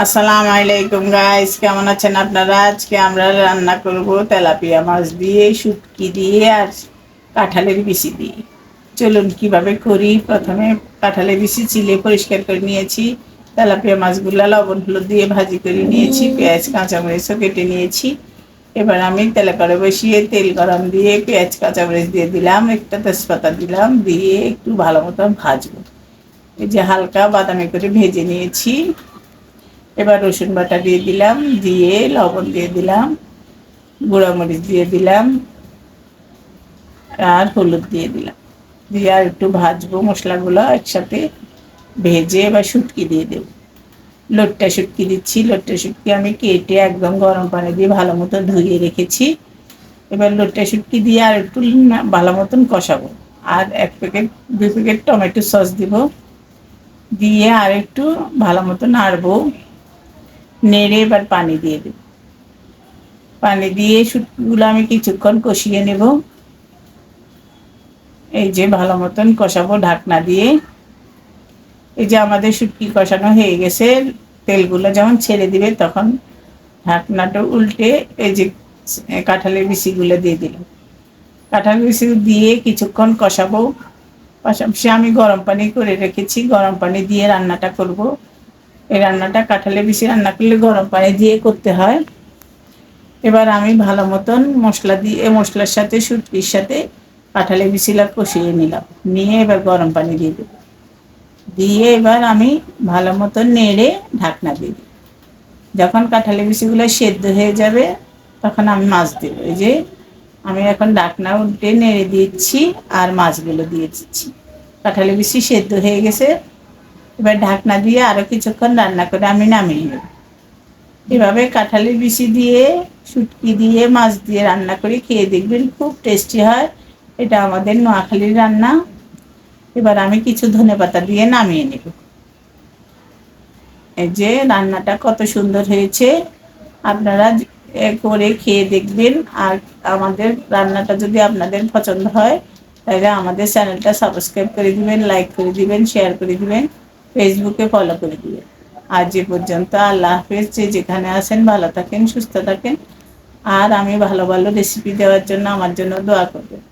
আসসালামু আলাইকুম গাইস, কেমন আছেন আপনারা? আজকে আমরা রান্না করব তেলাপিয়া মাছ দিয়ে, শুটকি দিয়ে আর কাঁঠালের বিচি দিয়ে। চলুন কিভাবে করি। প্রথমে কাঁঠালের বিচি চিলে পরিষ্কার করে নিয়েছি, তেলাপিয়া মাছগুলো লবণ হলুদ দিয়ে ভাজি করে নিয়েছি, পেঁয়াজ কাঁচামরিচও কেটে নিয়েছি। এবার আমি তেলে করে বসিয়ে তেল গরম দিয়ে পেঁয়াজ কাঁচামরিচ দিয়ে দিলাম, একটা তেজপাতা দিলাম, দিয়ে একটু ভালো মতো ভাজবো। এই যে হালকা বাদামি করে ভেজে নিয়েছি। এবার রসুন বাটা দিয়ে দিলাম, দিয়ে লবণ দিয়ে দিলাম, গুঁড়ামরিচ দিয়ে দিলাম আর হলুদ দিয়ে দিলাম, দিয়ে আর একটু ভাজবো মশলাগুলো একসাথে ভেজে। এবার শুটকি দিয়ে দেব। লোটটা শুটকি দিচ্ছি। লোটটা শুটকি আমি কেটে একদম গরম পানি দিয়ে ভালো মতো ধুয়ে রেখেছি। এবার লোটটা শুটকি দিয়ে আর একটু ভালো মতন কষাবো। আর 1-2 প্যাকেট টমেটো সস দিব, দিয়ে আর একটু ভালো মতো নাড়বো। নেড়ে এবার পানি দিয়ে দেব। পানি দিয়ে শুটকিগুলো আমি কিছুক্ষণ কষিয়ে নেব। এই যে ভালো মতন কষাবো ঢাকনা দিয়ে। এই যে আমাদের শুটকি কষানো হয়ে গেছে, তেলগুলো যখন ছেড়ে দিবে তখন ঢাকনাটা উল্টে এই যে কাঁঠালের বিচিগুলো দিয়ে দিলাম। কাঁঠালের বিচি দিয়ে কিছুক্ষণ কষাবো। পাশাপাশি আমি গরম পানি করে রেখেছি, গরম পানি দিয়ে রান্নাটা করব। এই রান্নাটা কাঁঠালের বিচি রান্না করলে গরম পানি দিয়ে করতে হয়। এবার আমি ভালো মতন মশলা দিয়ে মশলার সাথে শুটকির সাথে কাঁঠালের বিচিটা কষিয়ে নিলাম, নিয়ে এবার গরম পানি দিয়ে দেবো। দিয়ে এবার আমি ভালো মতন নেড়ে ঢাকনা দিয়ে দিই। যখন কাঁঠালের বিচিগুলো সেদ্ধ হয়ে যাবে তখন আমি মাছ দেবো। এই যে আমি এখন ঢাকনা উল্টে নেড়ে দিচ্ছি আর মাছগুলো দিয়ে দিচ্ছি। কাঁঠালের বিচি সেদ্ধ হয়ে গেছে। এবার ঢাকনা দিয়ে আরও কিছুক্ষণ রান্না করে আমি নামিয়ে নেব। এভাবে কাঁঠালের বিচি দিয়ে, শুটকি দিয়ে, মাছ দিয়ে রান্না করে খেয়ে দেখবেন, খুব টেস্টি হয়। এটা আমাদের নোয়াখালীর রান্না। এবার আমি কিছু ধনেপাতা দিয়ে নামিয়ে নেব। এই যে রান্নাটা কত সুন্দর হয়েছে, আপনারা করে খেয়ে দেখবেন। আর আমাদের রান্নাটা যদি আপনাদের পছন্দ হয় তাহলে আমাদের চ্যানেলটা সাবস্ক্রাইব করে দিবেন, লাইক করে দিবেন, শেয়ার করে দিবেন, ফেসবুকে ফলো করে দিবেন। আজ এ পর্যন্ত। আল্লাহ হাফেজ। যে যেখানে আছেন ভালো থাকেন, সুস্থ থাকেন। আর আমি ভালো ভালো রেসিপি দেওয়ার জন্য আমার জন্য দোয়া করবেন।